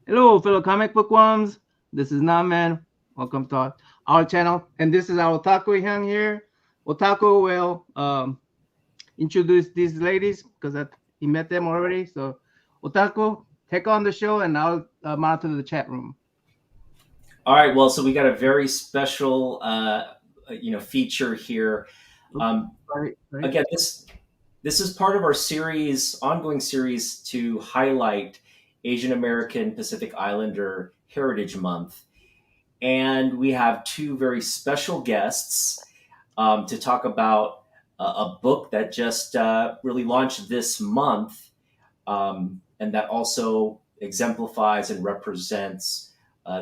Hello, fellow comic book worms. This is Naman. Welcome to our channel. And this is our Otaku Hyung here. Otaku will introduce these ladies because he met them already. So, Otaku, take on the show and I'll monitor the chat room. All right. Well, so we got a very special, feature here. Oops, Um, sorry. Again, this is part of our ongoing series to highlight Asian American Pacific Islander Heritage Month, and we have two very special guests to talk about a book that just really launched this month, and that also exemplifies and represents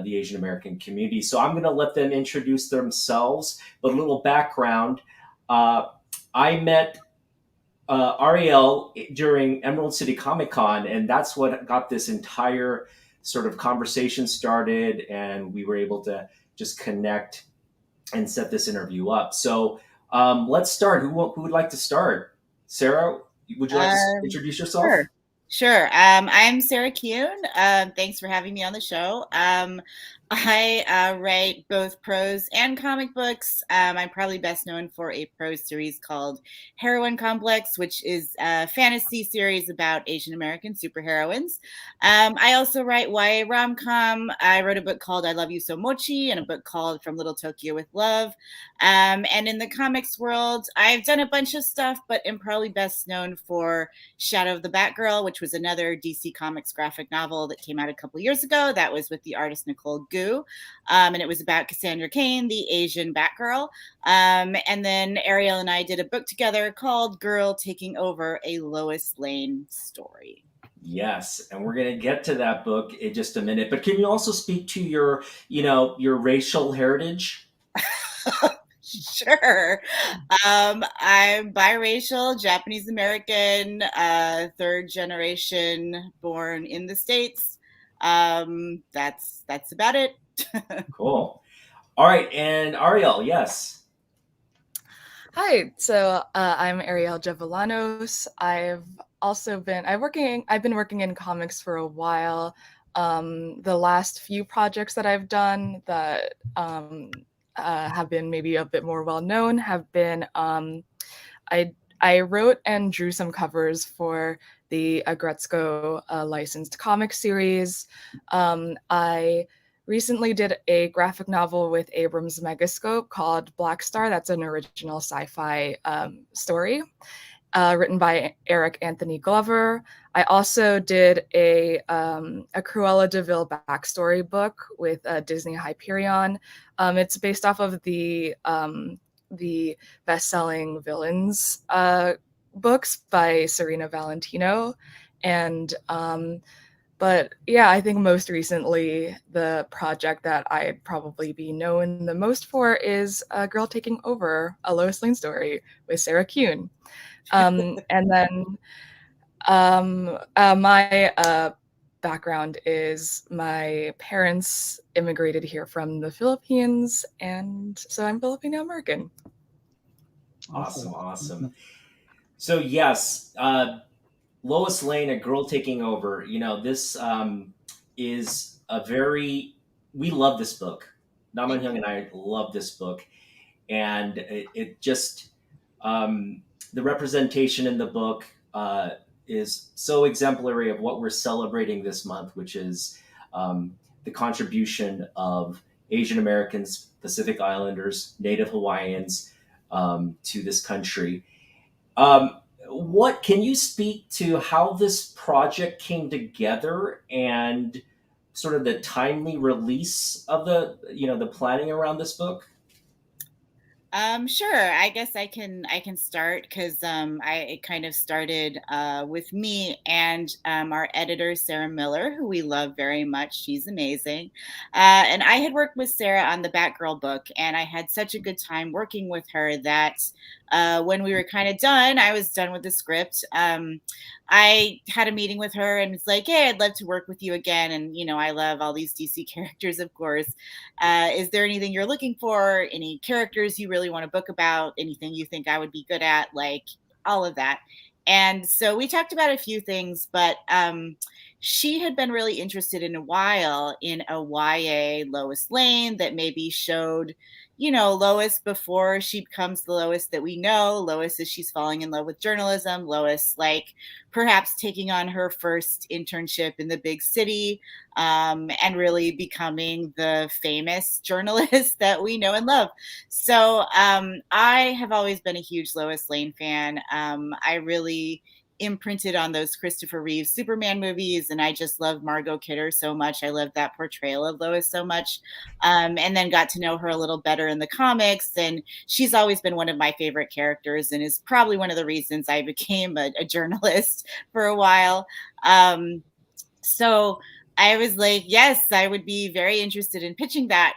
the Asian American community. So I'm going to let them introduce themselves, but a little background. Uh, I met Arielle during Emerald City Comic Con, and that's what got this entire sort of conversation started, and we were able to just connect and set this interview up. So let's start. Who would like to start? Sarah, would you like to introduce yourself? Sure. Sure. I'm Sarah Kuhn. Thanks for having me on the show. I write both prose and comic books. I'm probably best known for a prose series called Heroine Complex, which is a fantasy series about Asian American superheroines. I also write YA rom-com. I wrote a book called I Love You So Mochi and a book called From Little Tokyo with Love. And in the comics world, I've done a bunch of stuff, but am probably best known for Shadow of the Batgirl, which was another DC Comics graphic novel that came out a couple years ago. That was with the artist Nicole Gu, and it was about Cassandra Cain, the Asian Batgirl. And then Arielle and I did a book together called Girl Taking Over, a Lois Lane story. Yes, and we're going to get to that book in just a minute. But can you also speak to your racial heritage? Sure. I'm biracial, Japanese American, third generation, born in the States. That's about it. Cool. All right, and Arielle, yes. Hi, so I'm Arielle Jovellanos. I've been working in comics for a while. The last few projects that I've done that have been maybe a bit more well known have been I wrote and drew some covers for the Agretzko licensed comic series. I recently did a graphic novel with Abrams Megascope called Black Star. That's an original sci-fi story written by Eric Anthony Glover. I also did a Cruella de Vil backstory book with Disney Hyperion. It's based off of the best-selling Villains books by Serena Valentino. And but yeah, I think most recently the project that I'd probably be known the most for is Girl Taking Over, a Lois Lane story with Sarah Kuhn. And then my background is my parents immigrated here from the Philippines, and so I'm Filipino-American. Awesome. So yes, Lois Lane, A Girl Taking Over. This is a very we love this book. Naman Hyung and I love this book, and it just the representation in the book is so exemplary of what we're celebrating this month, which is the contribution of Asian Americans, Pacific Islanders, Native Hawaiians to this country. What can you speak to how this project came together and sort of the timely release of the planning around this book? Sure. I guess I can start because it kind of started with me and our editor Sarah Miller, who we love very much. She's amazing, and I had worked with Sarah on the Batgirl book, and I had such a good time working with her that when we were kind of done, I was done with the script. I had a meeting with her and was like, "Hey, I'd love to work with you again." And I love all these DC characters, of course. Is there anything you're looking for? Any characters you really want to book about? Anything you think I would be good at? Like all of that. And so we talked about a few things, but she had been really interested in a while in a YA Lois Lane that maybe showed, you know, Lois before she becomes the Lois that we know. Lois as she's falling in love with journalism. Lois, like, perhaps taking on her first internship in the big city, and really becoming the famous journalist that we know and love. So I have always been a huge Lois Lane fan. I really imprinted on those Christopher Reeve Superman movies, and I just love Margot Kidder so much. I love that portrayal of Lois so much, and then got to know her a little better in the comics, and she's always been one of my favorite characters and is probably one of the reasons I became a journalist for a while. So I was like, yes, I would be very interested in pitching that,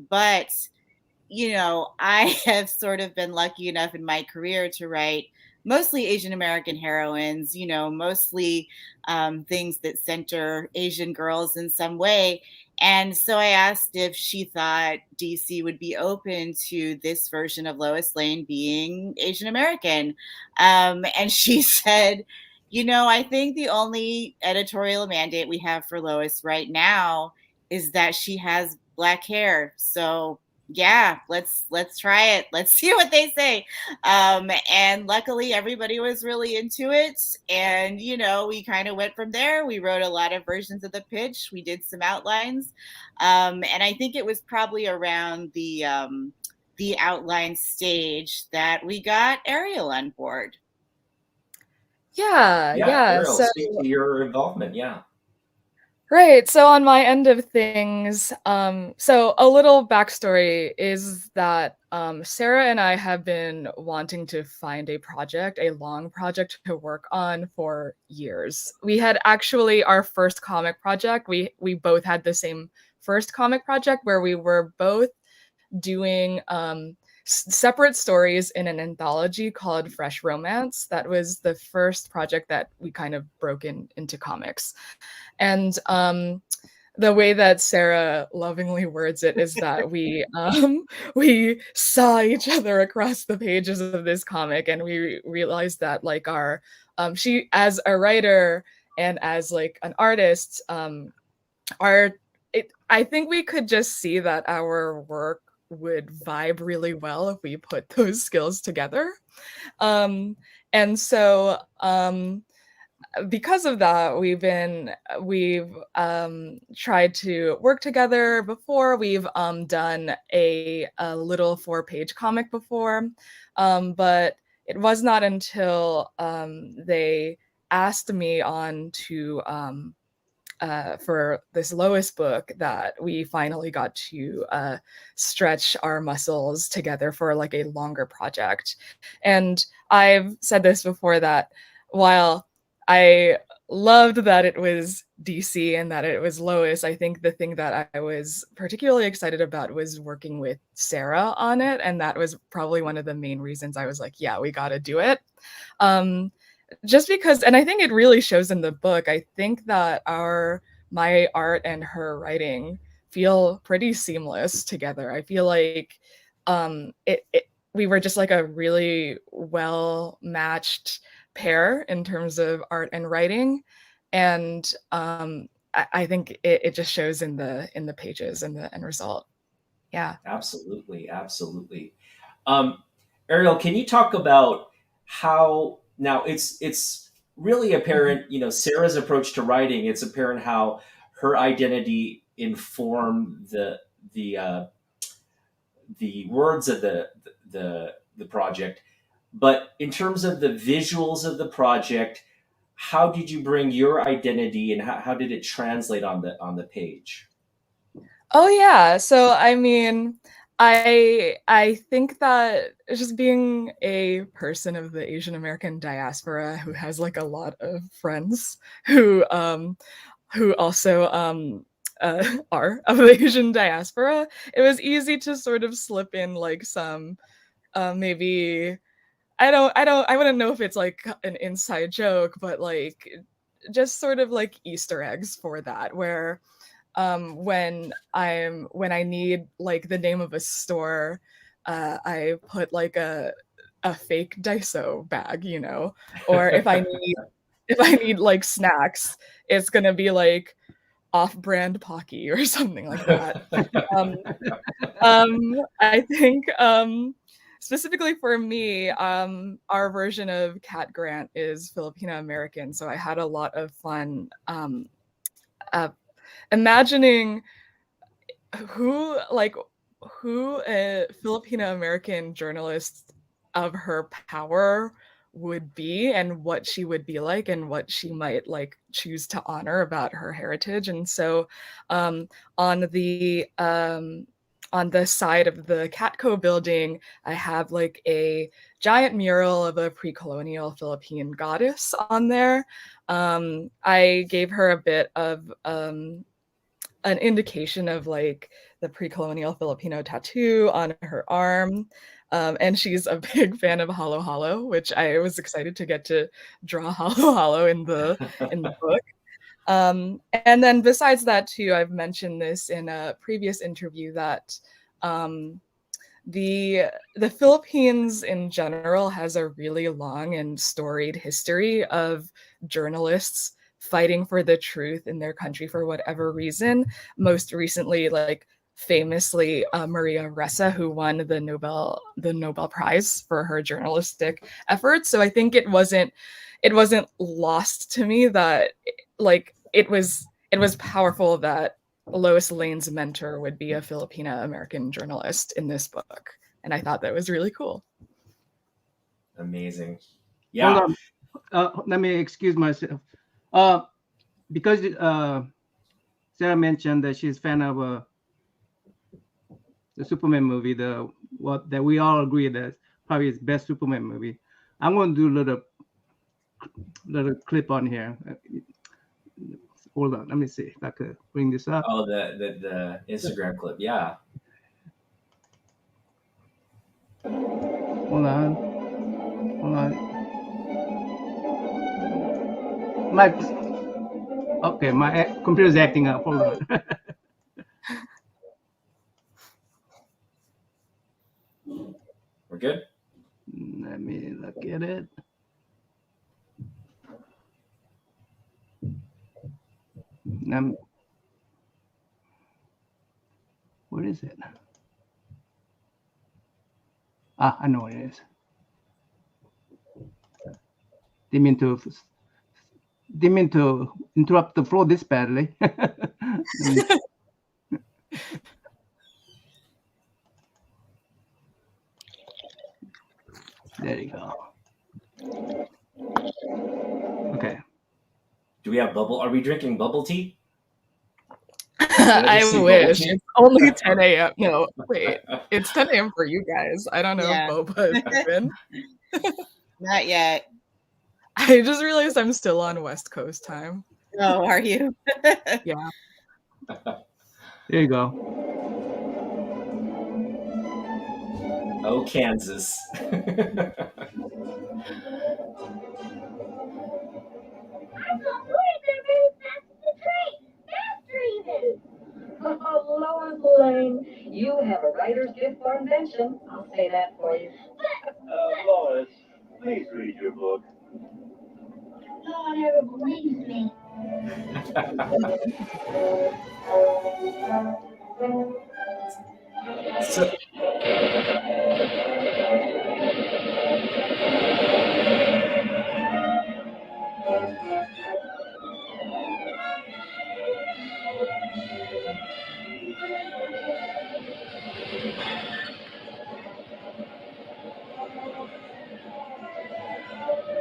but you know, I have sort of been lucky enough in my career to write mostly Asian American heroines, you know, mostly things that center Asian girls in some way. And so I asked if she thought DC would be open to this version of Lois Lane being Asian American. And she said, you know, I think the only editorial mandate we have for Lois right now is that she has black hair. So yeah, let's try it. Let's see what they say. And luckily everybody was really into it. And, you know, we kind of went from there. We wrote a lot of versions of the pitch. We did some outlines. And I think it was probably around the outline stage that we got Arielle on board. Yeah. Arielle, speak to your involvement. Yeah. Right. So on my end of things, so a little backstory is that Sarah and I have been wanting to find a long project to work on for years. We had actually our first comic project. We both had the same first comic project where we were both doing separate stories in an anthology called Fresh Romance. That was the first project that we kind of broke into comics. And the way that Sarah lovingly words it is that we saw each other across the pages of this comic, and we realized that like our she as a writer and as like an artist, I think we could just see that our work would vibe really well if we put those skills together. And so because of that, we've tried to work together before. We've done a little 4-page comic before, but it was not until they asked me on to for this Lois book that we finally got to stretch our muscles together for like a longer project. And I've said this before that while I loved that it was DC and that it was Lois, I think the thing that I was particularly excited about was working with Sarah on it. And that was probably one of the main reasons I was like, yeah, we got to do it. Just because, and I think it really shows in the book, I think that my art and her writing feel pretty seamless together. I feel like we were just like a really well matched pair in terms of art and writing, and I think it just shows in the pages and the end result. Yeah, Absolutely. Arielle, can you talk about how now it's really apparent, you know, Sarah's approach to writing, it's apparent how her identity informed the words of the project. But in terms of the visuals of the project, how did you bring your identity and how did it translate on the page? oh yeah, so I mean, I think that just being a person of the Asian American diaspora who has like a lot of friends who also are of the Asian diaspora, it was easy to sort of slip in like some maybe I wouldn't know if it's like an inside joke, but like just sort of like Easter eggs for that, where when I need like the name of a store, I put like a fake Daiso bag, you know, or if I need like snacks, it's gonna be like off-brand Pocky or something like that. I think specifically for me, our version of Cat Grant is Filipino-American, so I had a lot of fun imagining who a Filipino-American journalist of her power would be and what she would be like and what she might like choose to honor about her heritage. And so on the side of the Catco building, I have like a giant mural of a pre-colonial Philippine goddess on there. I gave her a bit of an indication of like the pre-colonial Filipino tattoo on her arm. And she's a big fan of Halo Halo, which I was excited to get to draw Halo Halo in the book. And then besides that too, I've mentioned this in a previous interview that the Philippines in general has a really long and storied history of journalists fighting for the truth in their country for whatever reason. Most recently, like famously, Maria Ressa, who won the Nobel Prize for her journalistic efforts. So I think it wasn't lost to me that like it was powerful that Lois Lane's mentor would be a Filipino-American journalist in this book. And I thought that was really cool. Amazing. Yeah. Hold on. Let me excuse myself. Because Sarah mentioned that she's a fan of the Superman movie, that we all agree that's probably his best Superman movie. I'm going to do a little clip on here. Hold on, let me see if I could bring this up. Oh, the Instagram clip, yeah. Hold on. My computer's acting up. Hold on. We're good? Let me look at it. What is it? I know what it is. Didn't mean to interrupt the flow this badly. There you go. Okay. Do we have bubble? Are we drinking bubble tea? I wish. It's only 10 a.m. No, wait. It's 10 a.m. for you guys. I don't know if boba is open. Not yet. I just realized I'm still on West Coast time. Oh, are you? Yeah. There you go. Oh, Kansas. Lois Lane, you have a writer's gift for invention. I'll say that for you. Lois, please read your book. No one ever believes me. So,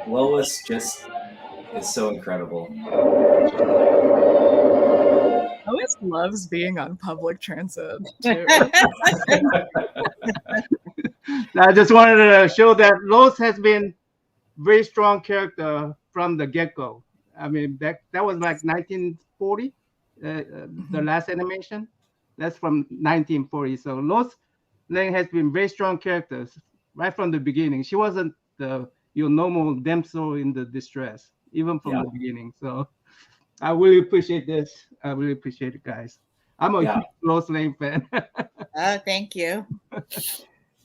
Lois just is so incredible. Lois loves being on public transit too. I just wanted to show that Lois has been very strong character from the get-go. I mean, that was like 1940, the last animation. That's from 1940. So Lois Lane has been very strong characters right from the beginning. She wasn't your normal damsel in the distress, even from the beginning. So I really appreciate this. I really appreciate it, guys. I'm a huge Lois Lane fan. Oh, thank you.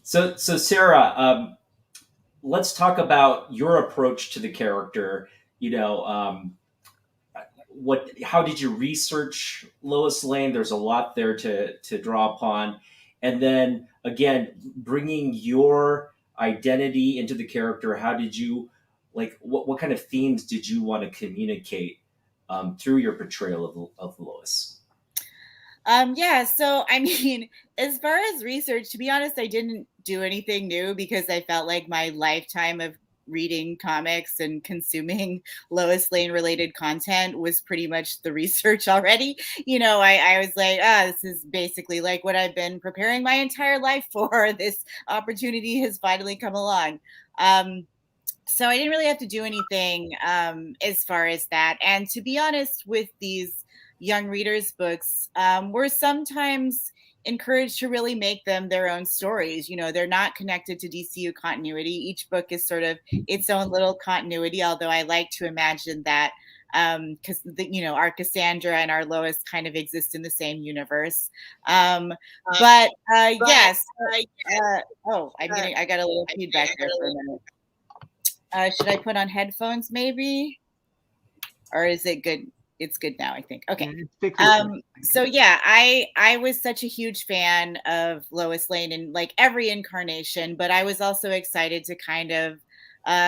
So Sarah, let's talk about your approach to the character. You know, how did you research Lois Lane? There's a lot there to draw upon, and then again, bringing your identity into the character. How did you what kind of themes did you want to communicate through your portrayal of Lois? Yeah, so I mean, as far as research, to be honest, I didn't do anything new because I felt like my lifetime of reading comics and consuming Lois Lane related content was pretty much the research already. I was like, this is basically like what I've been preparing my entire life for. This opportunity has finally come along. So I didn't really have to do anything as far as that. And to be honest, with these young readers' books, we're sometimes encouraged to really make them their own stories. They're not connected to DCU continuity. Each book is sort of its own little continuity, although I like to imagine that because our Cassandra and our Lois kind of exist in the same universe. But yes. I got a little feedback there for a minute. Should I put on headphones maybe? Or is it good? It's good now, I think. Okay. So yeah, I was such a huge fan of Lois Lane in like every incarnation, but I was also excited to kind of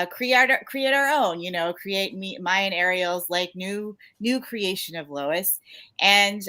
create our own, create my and Arielle's like new creation of Lois. And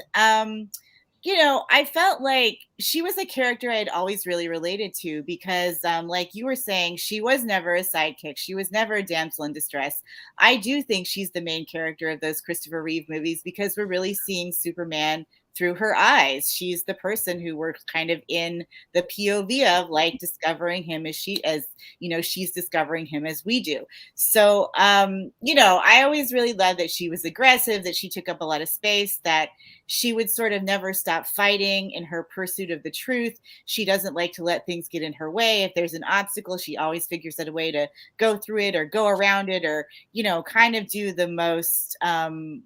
I felt like she was a character I had always really related to because, like you were saying, she was never a sidekick. She was never a damsel in distress. I do think she's the main character of those Christopher Reeve movies because we're really seeing Superman through her eyes. She's the person who we're kind of in the POV of, like discovering him as she's discovering him as we do. So, I always really loved that she was aggressive, that she took up a lot of space, that she would sort of never stop fighting in her pursuit of the truth. She doesn't like to let things get in her way. If there's an obstacle, she always figures out a way to go through it or go around it or, kind of do the most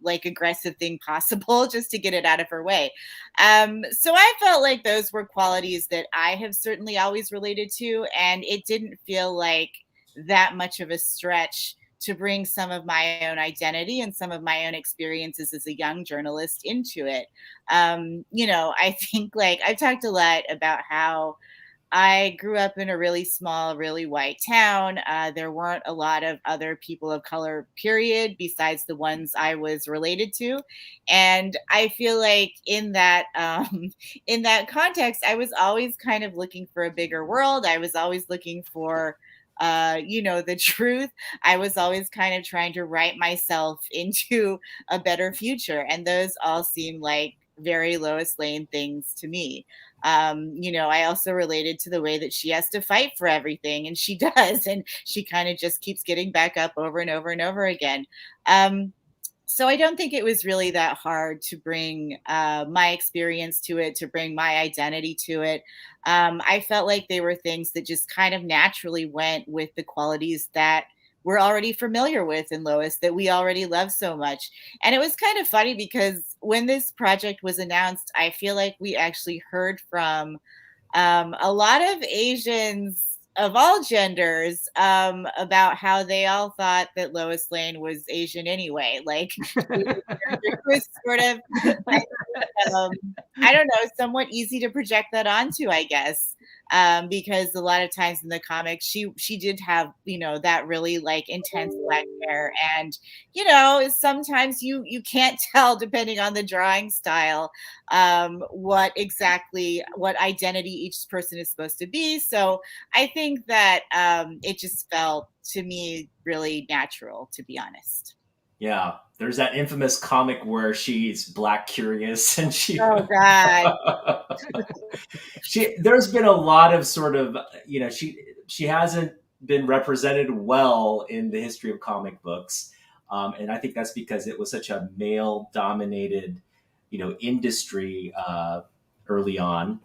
like aggressive thing possible just to get it out of her way. So I felt like those were qualities that I have certainly always related to, and it didn't feel like that much of a stretch to bring some of my own identity and some of my own experiences as a young journalist into it. I think like I've talked a lot about how I grew up in a really small, really white town. There weren't a lot of other people of color, period, besides the ones I was related to. And I feel like in that context, I was always kind of looking for a bigger world. I was always looking for the truth. I was always kind of trying to write myself into a better future. And those all seem like very Lois Lane things to me. I also related to the way that she has to fight for everything, and she does, and she kind of just keeps getting back up over and over and over again. So I don't think it was really that hard to bring my experience to it, to bring my identity to it. I felt like they were things that just kind of naturally went with the qualities that we're already familiar with in Lois, that we already love so much. And it was kind of funny because when this project was announced, I feel like we actually heard from a lot of Asians of all genders about how they all thought that Lois Lane was Asian anyway. Like it was sort of, I don't know, somewhat easy to project that onto, I guess. Because a lot of times in the comics, she did have, that really like intense black hair. And, sometimes you can't tell, depending on the drawing style, what identity each person is supposed to be. So I think that it just felt to me really natural, to be honest. Yeah, there's that infamous comic where she's Black Curious and oh god there's been a lot of sort of, she hasn't been represented well in the history of comic books, and I think that's because it was such a male dominated industry early on.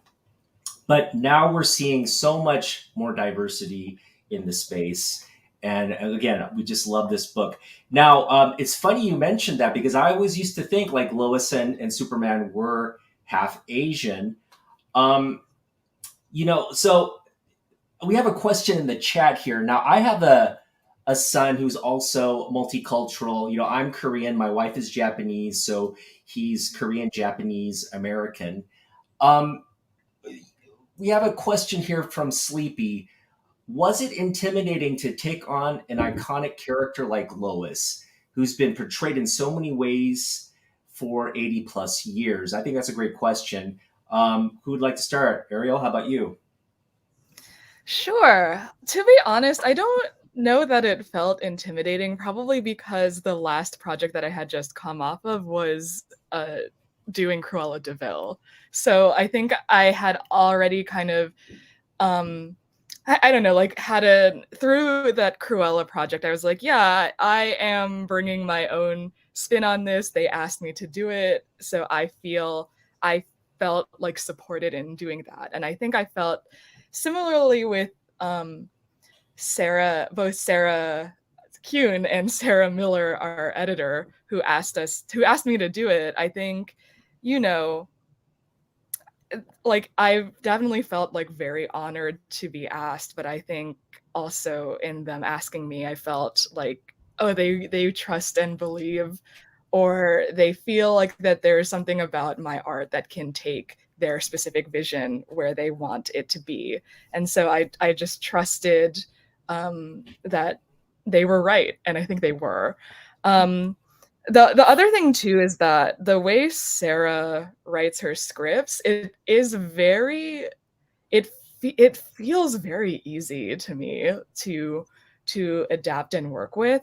But now we're seeing so much more diversity in the space. And again, we just love this book. Now, it's funny you mentioned that because I always used to think like Lois and Superman were half Asian. So we have a question in the chat here. Now, I have a son who's also multicultural. You know, I'm Korean. My wife is Japanese, so he's Korean, Japanese, American. We have a question here from Sleepy. Was it intimidating to take on an iconic character like Lois, who's been portrayed in so many ways for 80 plus years? I think that's a great question. Who would like to start? Arielle, how about you? Sure. To be honest, I don't know that it felt intimidating, probably because the last project that I had just come off of was doing Cruella de Vil. So I think I had already kind of I don't know, like through that Cruella project, I was like, yeah, I am bringing my own spin on this. They asked me to do it, so I felt like supported in doing that. And I think I felt similarly with both Sarah Kuhn and Sarah Miller, our editor, who asked me to do it. I think, you know, like I've definitely felt like very honored to be asked, but I think also in them asking me, I felt like, oh, they trust and believe, or they feel like that there's something about my art that can take their specific vision where they want it to be. And so I just trusted that they were right, and I think they were. The other thing too is that the way Sarah writes her scripts, it feels very easy to me to adapt and work with,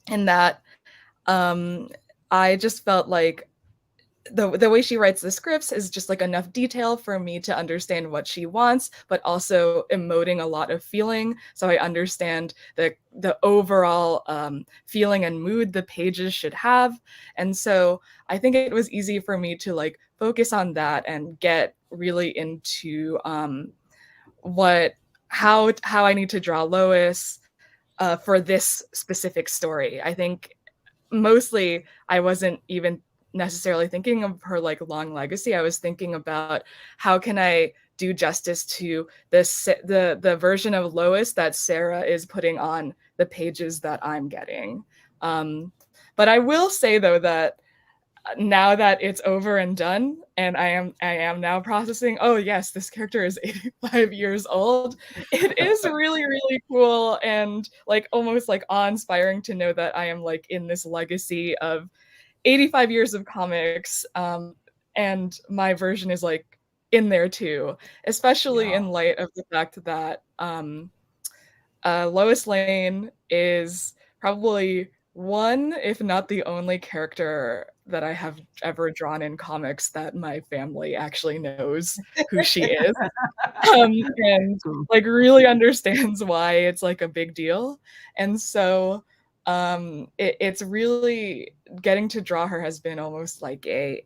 and that I just felt like the way she writes the scripts is just like enough detail for me to understand what she wants, but also emoting a lot of feeling, so I understand the overall feeling and mood the pages should have. And so I think it was easy for me to like focus on that and get really into how I need to draw Lois for this specific story. I think mostly I wasn't even necessarily thinking of her like long legacy. I was thinking about how can I do justice to the version of Lois that Sarah is putting on the pages that I'm getting. But I will say though that now that it's over and done, and I am now processing, oh yes, this character is 85 years old. It is really, really cool and like almost like awe-inspiring to know that I am like in this legacy of 85 years of comics, and my version is like in there too, especially in light of the fact that Lois Lane is probably one, if not the only character that I have ever drawn in comics that my family actually knows who she is, and like really understands why it's like a big deal. And so it's really getting to draw her has been almost like a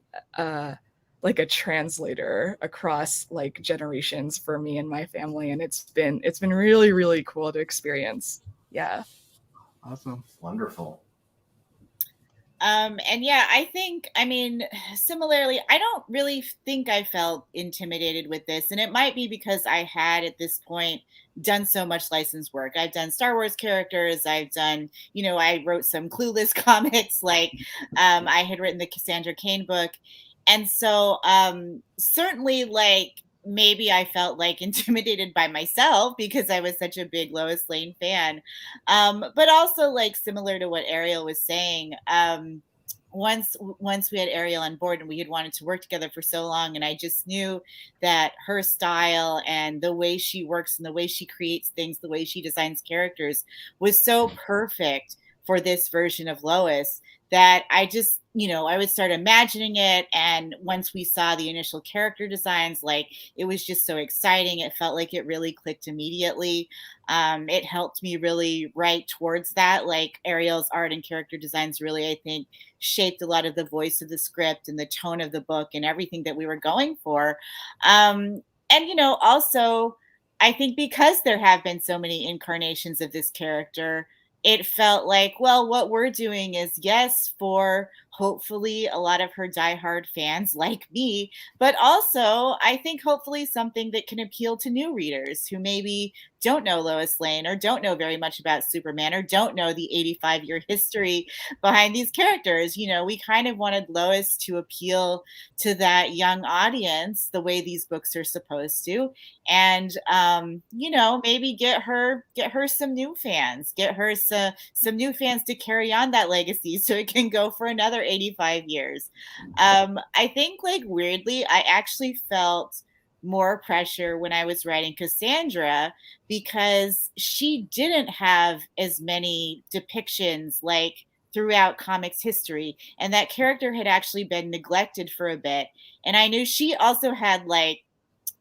translator across like generations for me and my family, and it's been really, really cool to experience. Yeah. Awesome. Wonderful. And yeah, I think, I mean, similarly, I don't really think I felt intimidated with this. And it might be because I had at this point done so much licensed work. I've done Star Wars characters. I've done, I wrote some Clueless comics. Like I had written the Cassandra Cain book. And so certainly like, maybe I felt like intimidated by myself because I was such a big Lois Lane fan. But also like similar to what Arielle was saying, once we had Arielle on board and we had wanted to work together for so long, and I just knew that her style and the way she works and the way she creates things, the way she designs characters was so perfect for this version of Lois that I just, I would start imagining it. And once we saw the initial character designs, like it was just so exciting. It felt like it really clicked immediately. It helped me really write towards that. Like Arielle's art and character designs really, I think, shaped a lot of the voice of the script and the tone of the book and everything that we were going for. And, also, I think because there have been so many incarnations of this character, it felt like, well, what we're doing is, yes, for hopefully a lot of her diehard fans like me, but also I think hopefully something that can appeal to new readers who maybe don't know Lois Lane or don't know very much about Superman or don't know the 85-year history behind these characters. You know, we kind of wanted Lois to appeal to that young audience the way these books are supposed to, and you know, maybe get her some new fans, get her some new fans to carry on that legacy so it can go for another 85 years. I think, like, weirdly, I actually felt more pressure when I was writing Cassandra because she didn't have as many depictions like throughout comics history, and that character had actually been neglected for a bit. And I knew she also had, like,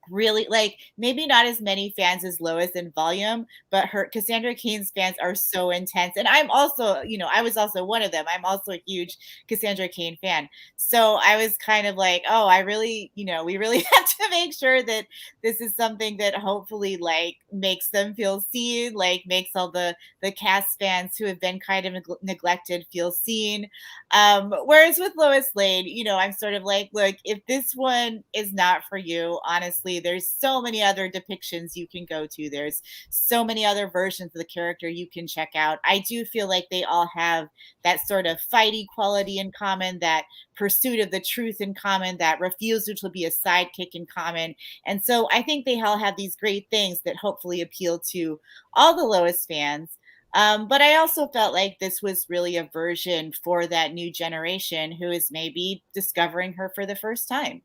really, like, maybe not as many fans as Lois in volume, but her Cassandra Cain's fans are so intense. And I'm also, you know, I was also one of them. I'm also a huge Cassandra Cain fan. So I was kind of like, oh, I really, you know, we really have to make sure that this is something that hopefully, like, makes them feel seen, like makes all the cast fans who have been kind of neglected feel seen. Whereas with Lois Lane, you know, I'm sort of like, look, if this one is not for you, honestly, there's so many other depictions you can go to. There's so many other versions of the character you can check out. I do feel like they all have that sort of fighty quality in common, that pursuit of the truth in common, that refusal to be a sidekick in common. And so I think they all have these great things that hopefully appeal to all the Lois fans. But I also felt like this was really a version for that new generation who is maybe discovering her for the first time.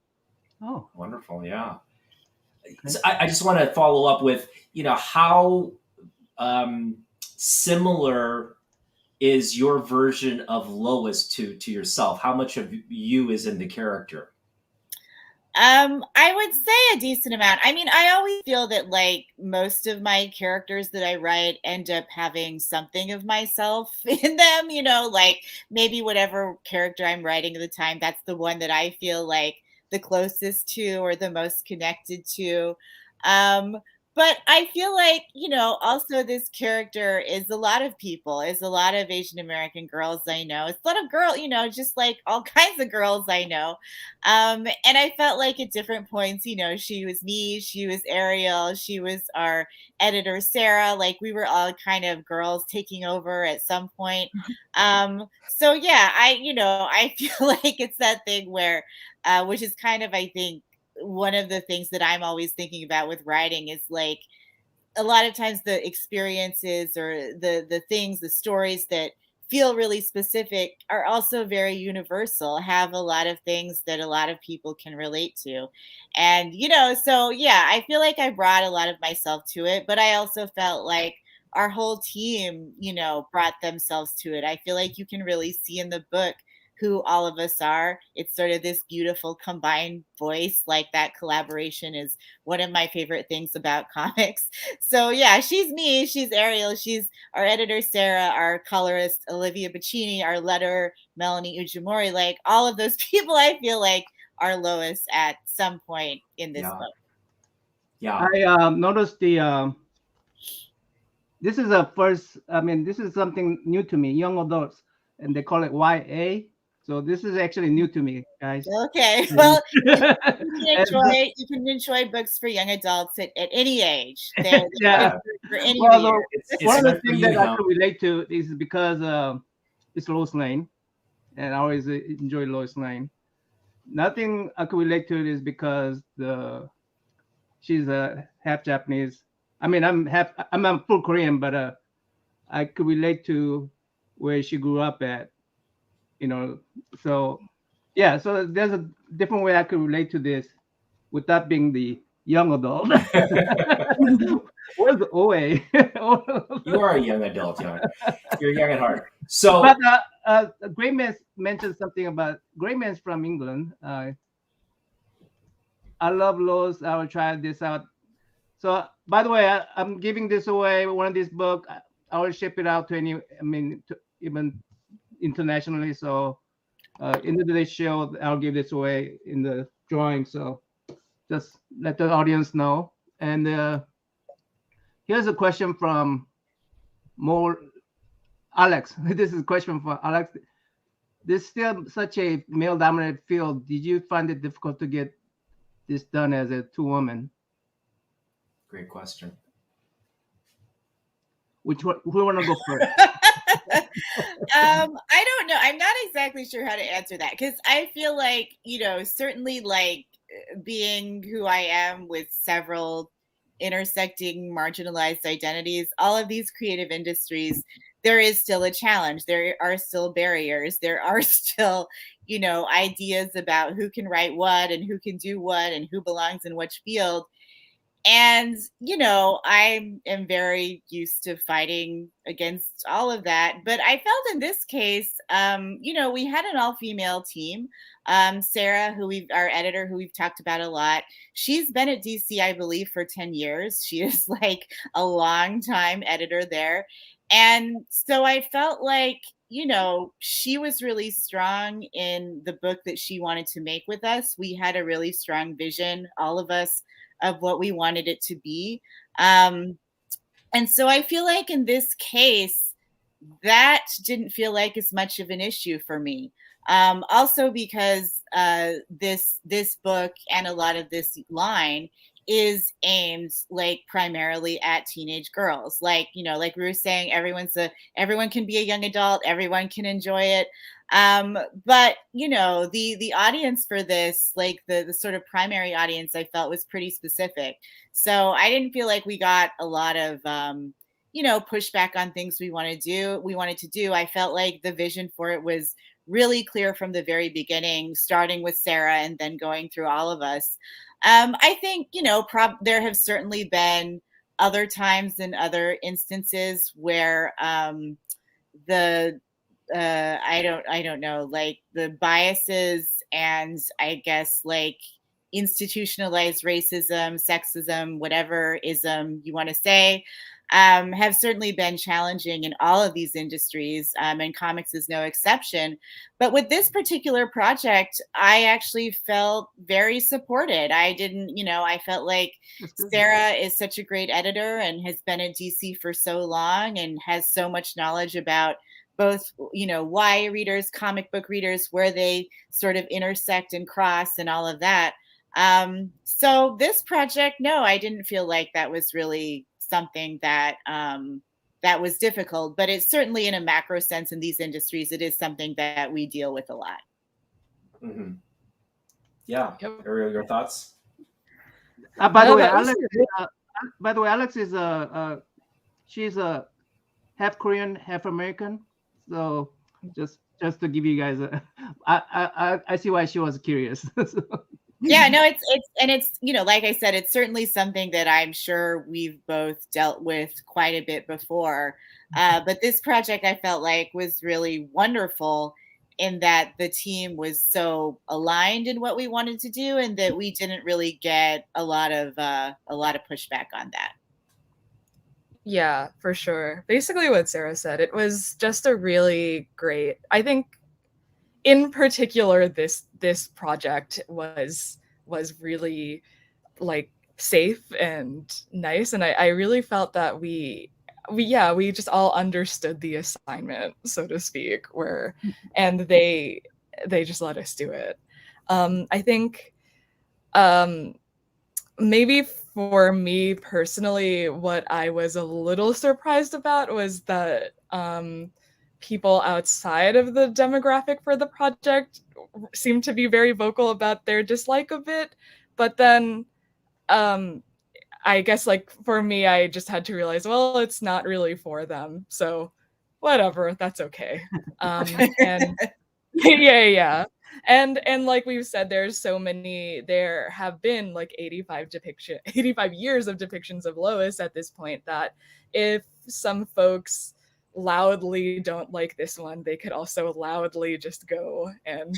Oh, wonderful. Yeah. So I just want to follow up with, you know, how similar is your version of Lois to yourself? How much of you is in the character? I would say a decent amount. I mean, I always feel that, like, most of my characters that I write end up having something of myself in them, you know, like maybe whatever character I'm writing at the time, that's the one that I feel like the closest to or the most connected to. Um, but I feel like, you know, also this character is a lot of people, is a lot of Asian American girls I know. It's a lot of girls, you know, just like all kinds of girls I know. And I felt like at different points, you know, she was me, she was Arielle, she was our editor, Sarah. Like, we were all kind of girls taking over at some point. So yeah, you know, I feel like it's that thing where, which is kind of, I think, one of the things that I'm always thinking about with writing is, like, a lot of times the experiences or the things, the stories that feel really specific are also very universal, have a lot of things that a lot of people can relate to. And, you know, so yeah, I feel like I brought a lot of myself to it, but I also felt like our whole team, you know, brought themselves to it. I feel like you can really see in the book who all of us are. It's sort of this beautiful combined voice. Like, that collaboration is one of my favorite things about comics. So yeah, she's me, she's Arielle, she's our editor, Sarah, our colorist, Olivia Bacchini, our letterer, Melanie Ujimori. Like, all of those people I feel like are Lois at some point in this book. Yeah. I noticed this is a first, I mean, this is something new to me, young adults, and they call it YA. So this is actually new to me, guys. Okay, well, you can enjoy books for young adults at any age. Yeah. For any well, it's one of the things that I can relate to is because it's Lois Lane, and I always enjoy Lois Lane. Nothing I could relate to it is because she's a half Japanese. I mean, I'm full Korean, but I could relate to where she grew up at. You know, so yeah, so there's a different way I could relate to this without being the young adult. Where's the OA? You are a young adult, young. You're young at heart. So, but Gray Man mentioned something about Gray Man's from England. I love Lois. I will try this out. So, by the way, I'm giving this away. One of these books, I will ship it out to even internationally. So into today's show, I'll give this away in the drawing. So just let the audience know. And here's a question from Alex. This is a question for Alex. There's still such a male-dominated field. Did you find it difficult to get this done as a two woman? Great question. Which one? Who want to go first? I don't know. I'm not exactly sure how to answer that because I feel like, certainly like being who I am with several intersecting marginalized identities, all of these creative industries, there is still a challenge. There are still barriers. There are still, ideas about who can write what and who can do what and who belongs in which field. And, I am very used to fighting against all of that. But I felt in this case, we had an all-female team. Sarah, our editor, who we've talked about a lot, she's been at DC, I believe, for 10 years. She is like a long-time editor there. And so I felt like, she was really strong in the book that she wanted to make with us. We had a really strong vision, all of us, of what we wanted it to be. And so I feel like in this case, that didn't feel like as much of an issue for me. Also because this book and a lot of this line is aimed like primarily at teenage girls. Like, like we were saying, everyone can be a young adult, everyone can enjoy it. But the audience for this, like the sort of primary audience, I felt was pretty specific. So I didn't feel like we got a lot of pushback on things we wanted to do. I felt like the vision for it was really clear from the very beginning, starting with Sarah and then going through all of us. I think, there have certainly been other times and other instances where I don't know, like the biases and I guess like institutionalized racism, sexism, whatever ism you want to say, have certainly been challenging in all of these industries, and comics is no exception. But with this particular project, I actually felt very supported. I felt like Sarah is such a great editor and has been at DC for so long and has so much knowledge about both, YA readers, comic book readers, where they sort of intersect and cross and all of that. So this project, no, I didn't feel like that was really something that that was difficult, but it's certainly in a macro sense in these industries, it is something that we deal with a lot. Mm-hmm. Yeah, Yep. Arielle, your thoughts? By the way, Alex is she's a half Korean, half American. So just to give you guys I see why she was curious. So. Yeah, no, it's like I said, it's certainly something that I'm sure we've both dealt with quite a bit before. But this project I felt like was really wonderful in that the team was so aligned in what we wanted to do, and that we didn't really get a lot of pushback on that. Yeah, for sure. Basically what Sarah said, it was just a really great, I think in particular, this project was really like safe and nice, and I really felt that we just all understood the assignment, so to speak, and they just let us do it. I think maybe for me personally, what I was a little surprised about was that people outside of the demographic for the project seemed to be very vocal about their dislike of it. But then I guess like for me, I just had to realize, well, it's not really for them. So whatever, that's okay. And yeah. And like we've said, there have been like 85 years of depictions of Lois at this point, that if some folks loudly don't like this one, they could also loudly just go and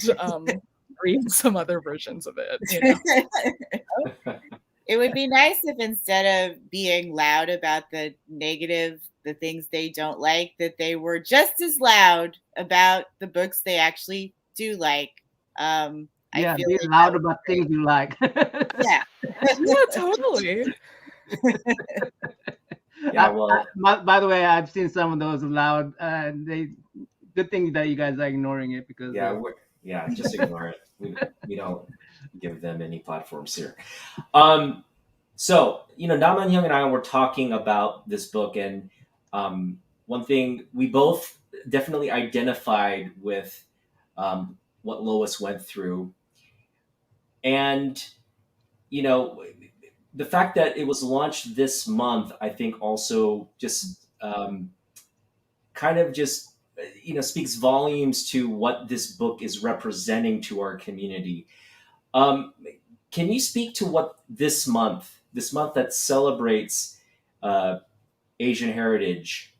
read some other versions of it. It would be nice if instead of being loud about the things they don't like, that they were just as loud about the books they actually do like. Yeah, be loud about things you like. Yeah. Yeah, totally. Yeah, well, by the way, I've seen some of those loud. good thing that you guys are ignoring it because Just ignore it. We don't give them any platforms here. So, Naman Hyung and I were talking about this book, and one thing we both definitely identified with what Lois went through. And, the fact that it was launched this month, I think also just kind of just, speaks volumes to what this book is representing to our community. Can you speak to what this month that celebrates Asian heritage,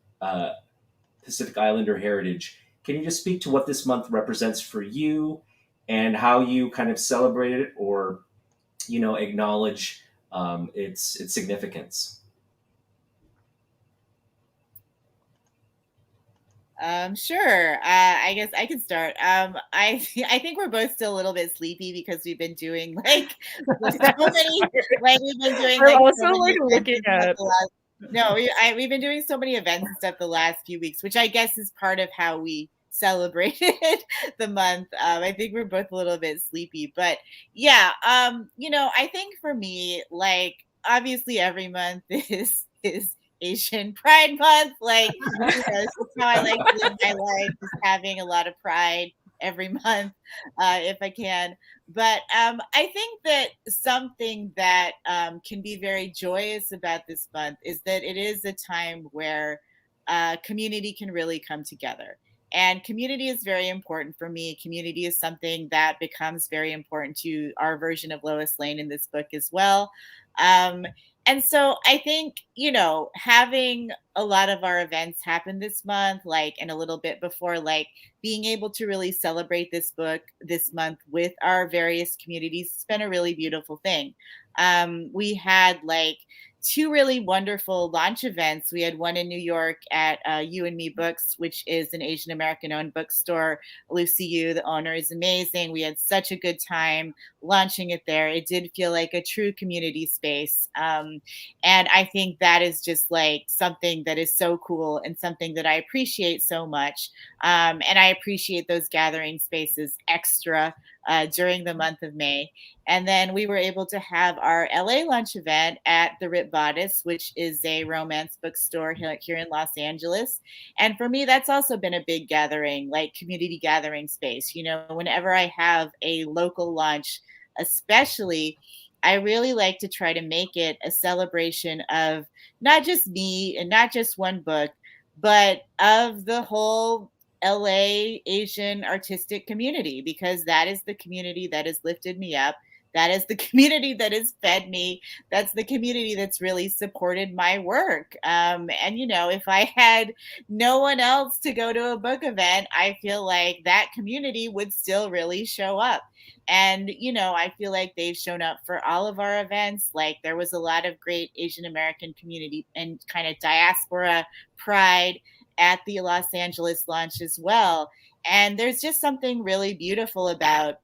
Pacific Islander heritage, can you just speak to what this month represents for you and how you kind of celebrate it or, acknowledge its significance? Sure. I guess I can start. I think we're both still a little bit sleepy because we've been doing like so many, like we've been doing. I'm like, also so many like looking at. No, we've been doing so many events and stuff the last few weeks, which I guess is part of how we celebrated the month. I think we're both a little bit sleepy, but yeah. I think for me, like obviously every month is Asian Pride Month. Like, it's how I like to live my life, just having a lot of pride every month, if I can. But I think that something that can be very joyous about this month is that it is a time where community can really come together. And community is very important for me. Community is something that becomes very important to our version of Lois Lane in this book as well. Um, and so I think, having a lot of our events happen this month, like, and a little bit before, like, being able to really celebrate this book this month with our various communities has been a really beautiful thing. We had like two really wonderful launch events. We had one in New York at You and Me Books, which is an Asian American owned bookstore. Lucy Yu, the owner, is amazing. We had such a good time launching it there. It did feel like a true community space. And I think that is just like something that is so cool and something that I appreciate so much. And I appreciate those gathering spaces extra during the month of May. And then we were able to have our LA lunch event at the Rip Bodice, which is a romance bookstore here in Los Angeles. And for me, that's also been a big gathering, like community gathering space. Whenever I have a local lunch, especially, I really like to try to make it a celebration of not just me and not just one book, but of the whole LA Asian artistic community, because that is the community that has lifted me up. That is the community that has fed me. That's the community that's really supported my work. And, if I had no one else to go to a book event, I feel like that community would still really show up. And, I feel like they've shown up for all of our events. Like there was a lot of great Asian American community and kind of diaspora pride at the Los Angeles launch as well. And there's just something really beautiful about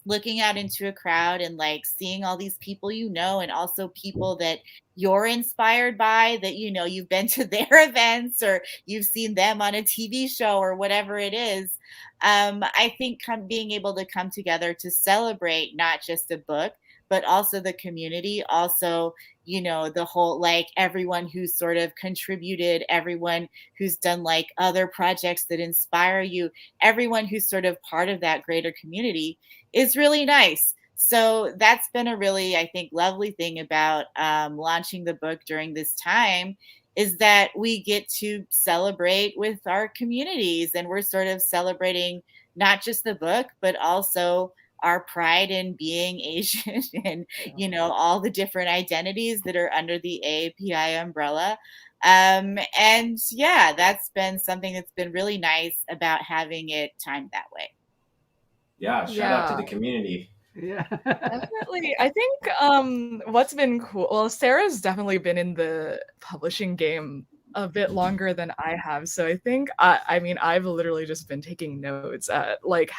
looking out into a crowd and like seeing all these people, and also people that you're inspired by, that, you've been to their events or you've seen them on a TV show or whatever it is. I think being able to come together to celebrate not just a book, but also the community, also, the whole, like everyone who's sort of contributed, everyone who's done like other projects that inspire you, everyone who's sort of part of that greater community is really nice. So that's been a really, I think, lovely thing about launching the book during this time, is that we get to celebrate with our communities, and we're sort of celebrating not just the book, but also our pride in being Asian and, all the different identities that are under the AAPI umbrella. And yeah, that's been something that's been really nice about having it timed that way. Yeah, shout out to the community. Yeah. Definitely. I think what's been cool, well, Sarah's definitely been in the publishing game a bit longer than I have. So I think, I've literally just been taking notes at like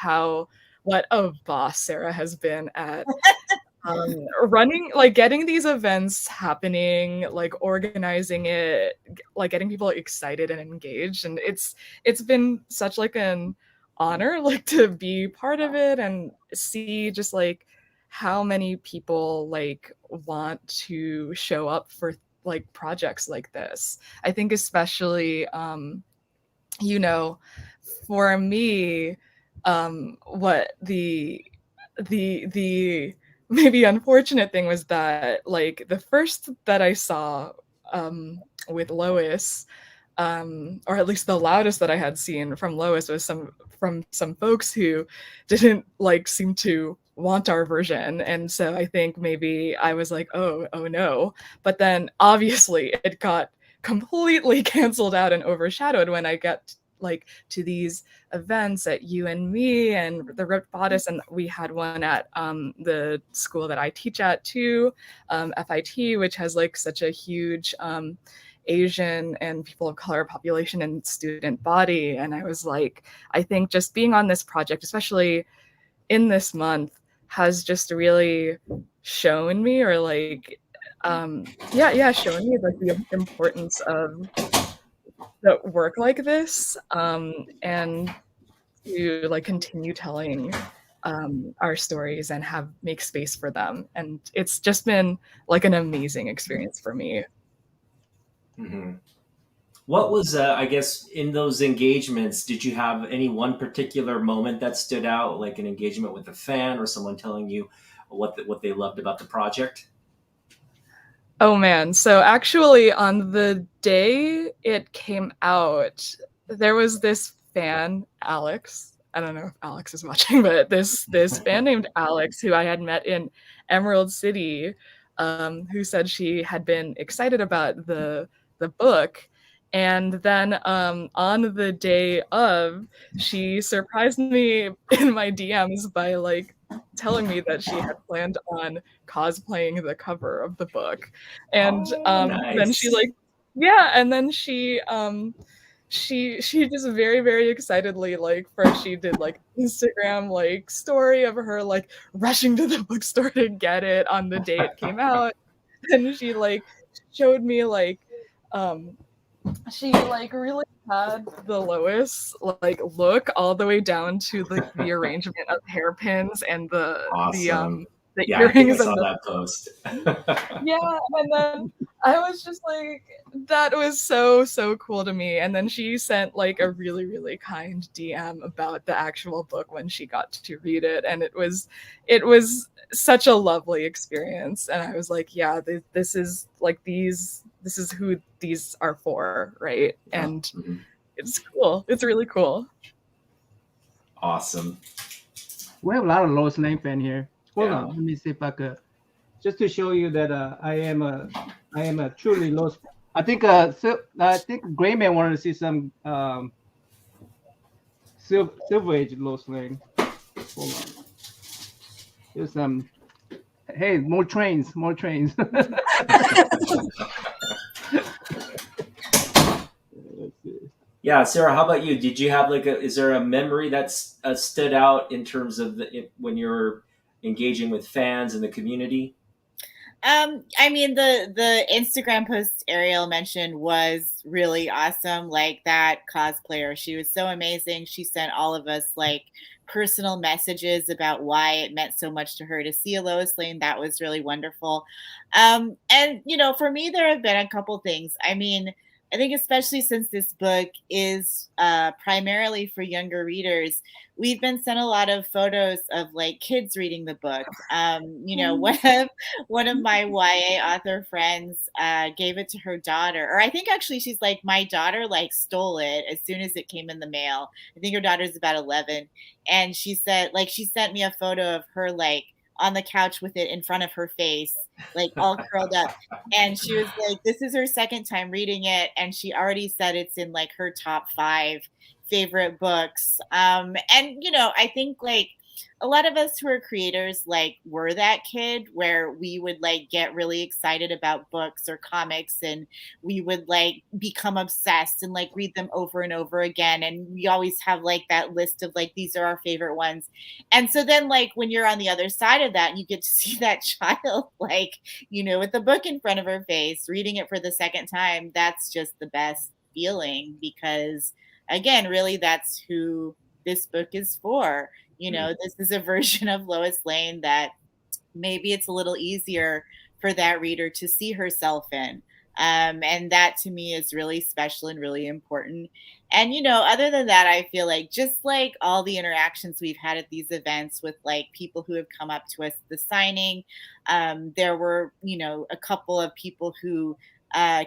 what a boss Sarah has been at running, like getting these events happening, like organizing it, like getting people excited and engaged, and it's been such like an honor like to be part of it and see just like how many people like want to show up for like projects like this. I think especially you know, for me, what the maybe unfortunate thing was that like the first that I saw with Lois, or at least the loudest that I had seen from Lois was from some folks who didn't like seem to want our version, and so I think maybe I was like, oh no, but then obviously it got completely canceled out and overshadowed when I got like to these events at You and Me and the Ripped Bodice, and we had one at the school that I teach at too, FIT, which has like such a huge Asian and people of color population and student body. And I was like, I think just being on this project, especially in this month, has just really shown me, or like showing me like the importance of the work like this, and to like continue telling our stories and make space for them. And it's just been like an amazing experience for me. Mm-hmm. What was, I guess, in those engagements, did you have any one particular moment that stood out, like an engagement with a fan or someone telling you what they loved about the project? Oh man, so actually on the day it came out, there was this fan, Alex. I don't know if Alex is watching, but this fan named Alex, who I had met in Emerald City, who said she had been excited about the book. And then on the day of, she surprised me in my DMs by like telling me that she had planned on cosplaying the cover of the book. And Nice. then she like, yeah, and then she just very, very excitedly, like first she did like Instagram like story of her like rushing to the bookstore to get it on the day it came out. And she like showed me like she like really had the Lois like look all the way down to like the arrangement of hairpins and Awesome. the Yeah, I think I earrings saw and the that post. yeah, and then I was just like, that was so cool to me. And then she sent like a really, really kind DM about the actual book when she got to read it, and it was such a lovely experience. And I was like, yeah, this is who these are for, right? And Mhm. it's cool. It's really cool. Awesome. We have a lot of Lois Lane fan here. Hold Yeah. on, let me see if I could, just to show you that I am a truly Lois. I think Grayman wanted to see some Silver Age Lois Lane. Hold on. There's some. Hey, more trains, more trains. Yeah, Sarah, how about you? Did you have is there a memory that's stood out in terms of when you're engaging with fans in the community? I mean, the Instagram post Arielle mentioned was really awesome. Like that cosplayer, she was so amazing. She sent all of us like personal messages about why it meant so much to her to see a Lois Lane. That was really wonderful. And for me, there have been a couple things. I mean, I think especially since this book is primarily for younger readers, we've been sent a lot of photos of like kids reading the book. One of my YA author friends gave it to her daughter, or I think actually she's like, my daughter like stole it as soon as it came in the mail. I think her daughter's about 11, and she said like she sent me a photo of her like on the couch with it in front of her face, like all curled up. And she was like, this is her second time reading it, and she already said it's in like her top 5 favorite books. And I think like a lot of us who are creators like were that kid where we would like get really excited about books or comics, and we would like become obsessed and like read them over and over again, and we always have like that list of like these are our favorite ones. And so then like when you're on the other side of that, you get to see that child like, you know, with the book in front of her face reading it for the second time. That's just the best feeling, because again, really that's who this book is for. You know, this is a version of Lois Lane that maybe it's a little easier for that reader to see herself in. And that to me is really special and really important. And, you know, other than that, I feel like just like all the interactions we've had at these events with like people who have come up to us at the signing, there were, you know, a couple of people who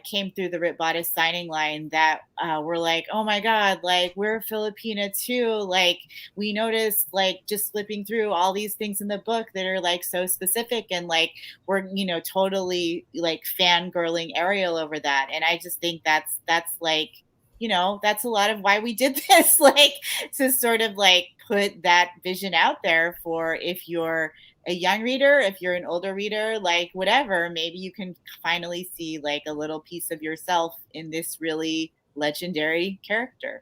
came through the Rip Bodice signing line that were like, oh my God, like we're Filipina too. Like we noticed like just flipping through all these things in the book that are like so specific, and like we're, you know, totally like fangirling Arielle over that. And I just think that's like, you know, that's a lot of why we did this, like to sort of like put that vision out there for if you're a young reader, if you're an older reader, like whatever, maybe you can finally see like a little piece of yourself in this really legendary character.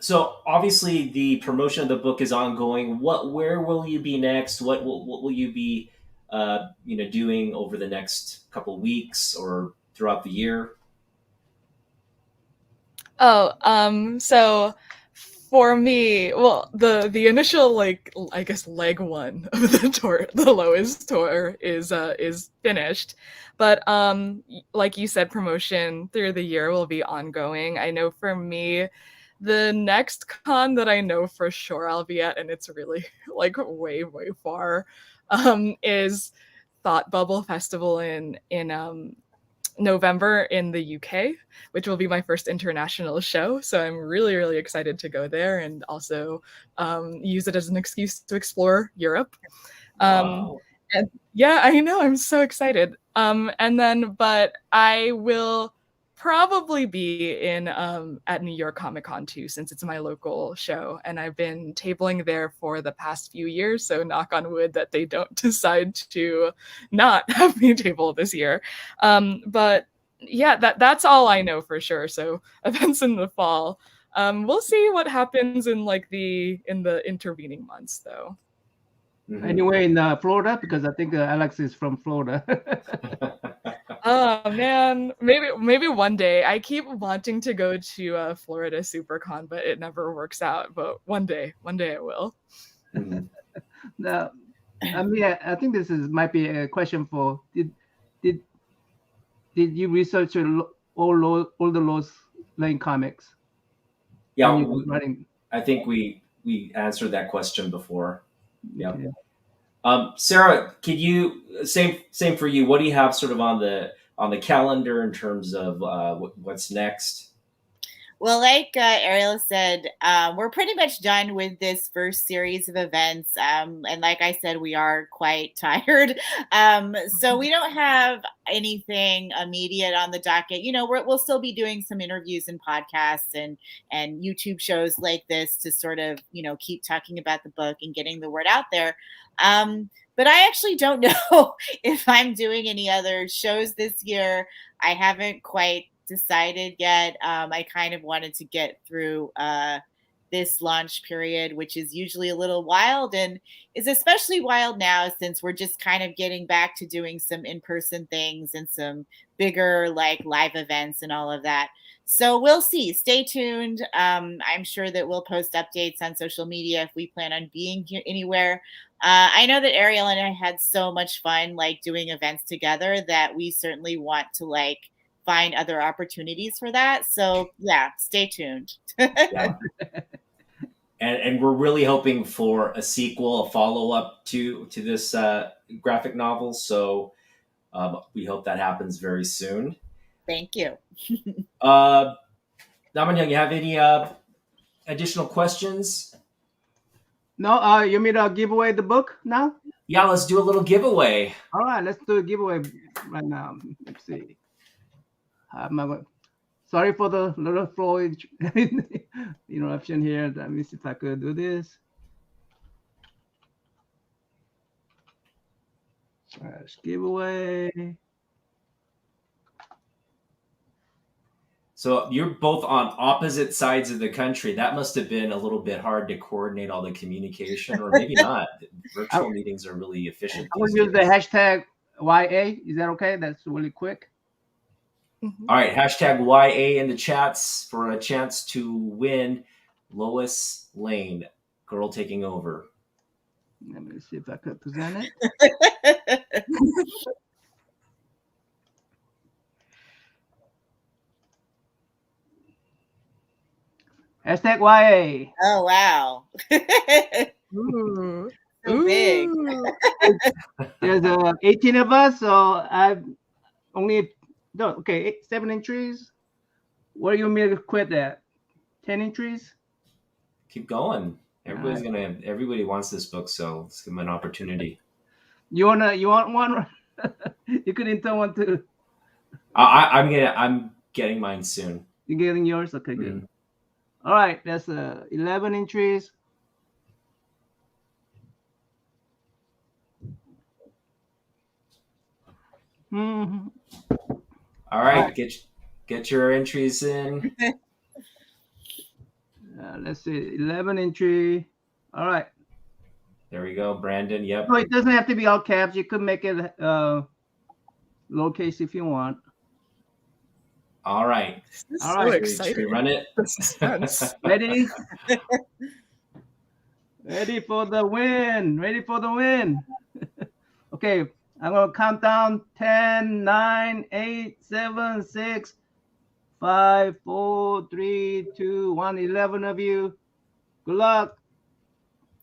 So obviously the promotion of the book is ongoing. Where will you be next? What will you be, doing over the next couple of weeks or throughout the year? So for me, well, the initial like I guess leg one of the Lois tour is finished, but like you said, promotion through the year will be ongoing. I know for me, the next con that I know for sure I'll be at, and it's really like way far, is Thought Bubble Festival in November in the UK, which will be my first international show. So I'm really excited to go there and also use it as an excuse to explore Europe. Wow. And yeah, I know, I'm so excited. But I will probably be in at New York Comic Con too, since it's my local show, and I've been tabling there for the past few years, so knock on wood that they don't decide to not have me table this year. But yeah, that's all I know for sure. So events in the fall. We'll see what happens in the intervening months though. Anyway, in Florida, because I think Alex is from Florida. Oh man, maybe one day. I keep wanting to go to Florida SuperCon, but it never works out. But one day I will. Now, I mean, I think this might be a question for did you research all the Lois Lane comics? Yeah, I think we answered that question before. Yeah. Sarah, could you same for you? What do you have sort of on the calendar in terms of what's next? Well, like Arielle said, we're pretty much done with this first series of events. And like I said, we are quite tired. So we don't have anything immediate on the docket. You know, we'll still be doing some interviews and podcasts and YouTube shows like this to sort of, you know, keep talking about the book and getting the word out there. But I actually don't know if I'm doing any other shows this year. I haven't quite decided yet. I kind of wanted to get through this launch period, which is usually a little wild and is especially wild now since we're just kind of getting back to doing some in-person things and some bigger like live events and all of that. So we'll see. Stay tuned. I'm sure that we'll post updates on social media if we plan on being here anywhere. I know that Arielle and I had so much fun like doing events together that we certainly want to like find other opportunities for that. So yeah, stay tuned. Yeah. And we're really hoping for a sequel, a follow-up to this graphic novel. So we hope that happens very soon. Thank you. Namanyang, you have any additional questions? No, you mean to give away the book now? Yeah, let's do a little giveaway. All right, let's do a giveaway right now. Let's see. Sorry for the little flow interruption here. Let me see if I could do this. Giveaway. So you're both on opposite sides of the country. That must have been a little bit hard to coordinate all the communication, or maybe not. Virtual meetings are really efficient I will these use the days. hashtag YA. Is that okay? That's really quick. All right, hashtag YA in the chats for a chance to win Lois Lane, Girl Taking Over. Let me see if I could present it. Hashtag YA. Oh wow. Ooh. So big. There's 18 of us, so I've only okay, 7 entries. Where you want me to quit at? 10 entries? Keep going. Everybody wants this book, so let's give them an opportunity. You want one? You could enter one too. I'm getting mine soon. You're getting yours? Okay, good. All right, that's 11 entries. All right, get your entries in. Let's see, 11 entry. All right. There we go, Brandon. Yep. No, it doesn't have to be all caps. You could make it lowercase if you want. All right. All So right. exciting. Should we run it? Ready? Ready for the win. Ready for the win. Okay, I'm going to count down 10, 9, 8, 7, 6, 5, 4, 3, 2, 1. 11 of you. Good luck.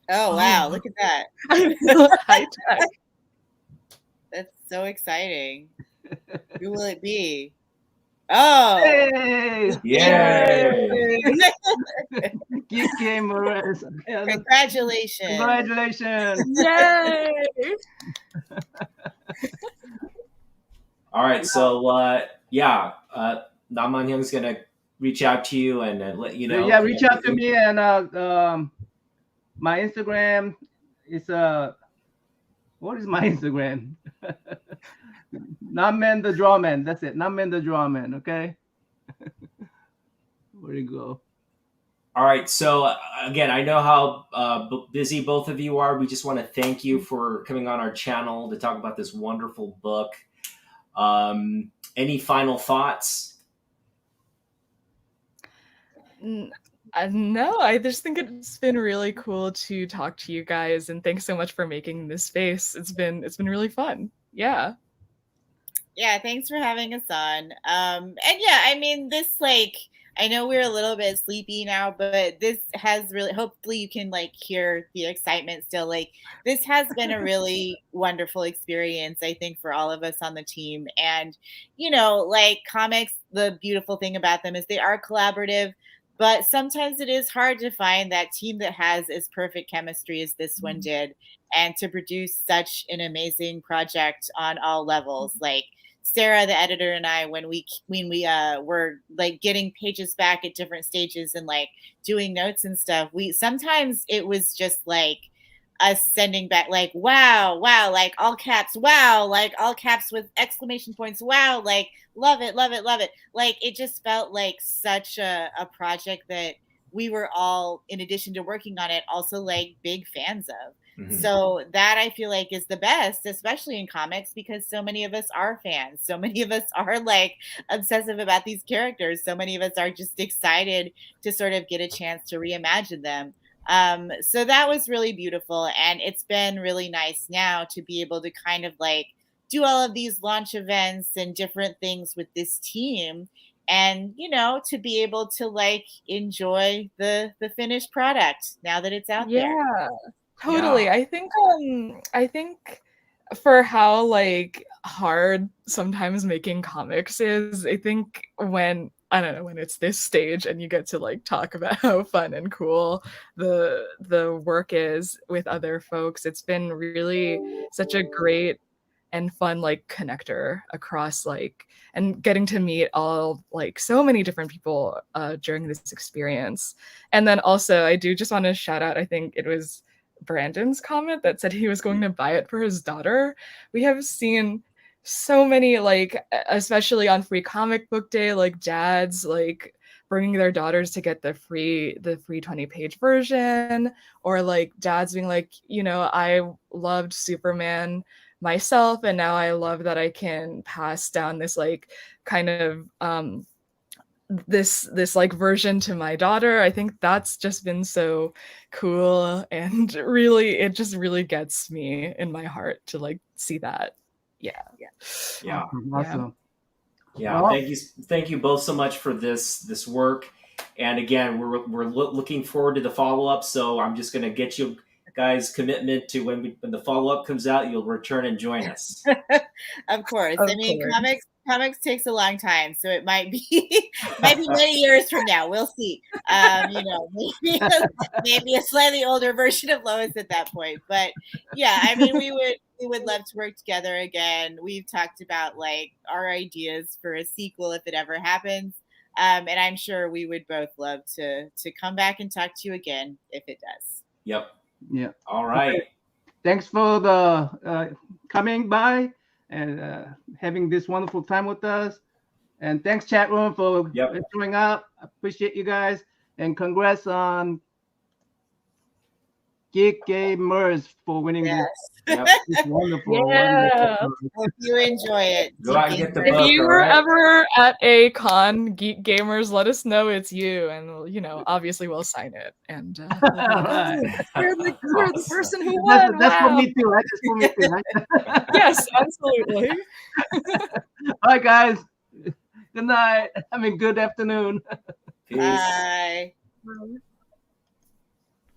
Oh wow, look at that. High tech. That's so exciting. Who will it be? Oh, Hey! Yay! Kike Morales. congratulations. Congratulations. Yay! All right, so Naman Hyung's gonna reach out to you and let you know. Yeah, reach out to me, and my Instagram is what is my Instagram? Naman the Drawman. That's it. Naman the Drawman. Okay. Where you go? All right. So again, I know how busy both of you are. We just want to thank you for coming on our channel to talk about this wonderful book. Any final thoughts? No, I just think it's been really cool to talk to you guys, and thanks so much for making this space. It's been really fun. Yeah. Yeah, thanks for having us on. And yeah, I mean, this I know we're a little bit sleepy now, but this has really, hopefully you can hear the excitement still. This has been a really wonderful experience, I think, for all of us on the team. And, comics, the beautiful thing about them is they are collaborative, but sometimes it is hard to find that team that has as perfect chemistry as this one did, and to produce such an amazing project on all levels. Sarah, the editor, and I, when we were getting pages back at different stages and doing notes and stuff, sometimes it was just us sending back wow, all caps, wow, all caps with exclamation points, wow, love it, love it, love it. It just felt like such a project that we were all, in addition to working on it, also big fans of. Mm-hmm. So that I feel like is the best, especially in comics, because so many of us are fans. So many of us are obsessive about these characters. So many of us are just excited to sort of get a chance to reimagine them. So that was really beautiful. And it's been really nice now to be able to kind of do all of these launch events and different things with this team. And, to be able to enjoy the finished product now that it's out there. Yeah. Totally. Yeah. I think for how hard sometimes making comics is, I think when it's this stage and you get to talk about how fun and cool the work is with other folks, it's been really such a great and fun like connector across like, and getting to meet all like so many different people during this experience. And then also I do just want to shout out, I think it was Brandon's comment that said he was going to buy it for his daughter. We have seen so many, like, especially on Free Comic Book Day, like dads like bringing their daughters to get the free 20-page version, or like dads being like, you know, I loved Superman myself and now I love that I can pass down this like kind of this like version to my daughter. I think that's just been so cool, and really it just really gets me in my heart to like see that. Yeah. Awesome. Yeah, Well, thank you both so much for this work. And again, we're looking forward to the follow up. So I'm just going to get you guys' commitment to when the follow up comes out, you'll return and join us. Of course. Of I mean, course. comics takes a long time, so it might be many years from now. We'll see. You know, maybe a slightly older version of Lois at that point. But yeah, I mean, we would love to work together again. We've talked about like our ideas for a sequel if it ever happens. And I'm sure we would both love to come back and talk to you again if it does. Yep. Yeah. All right. Thanks for the coming by and having this wonderful time with us. And thanks, chat room, for showing up. I appreciate you guys. And congrats on Geek Gamers for winning Yes. this wonderful. Yeah. Hope you enjoy it. Go out and get the If book. you all were right? ever at a con, Geek Gamers, let us know it's you, and you know, obviously we'll sign it. And All right. you're the person who That's, won. that's for Wow. me too. Right? That's for me too. Right? Yes, absolutely. All right, guys. Good night. I mean, good afternoon. Peace. Bye. Bye.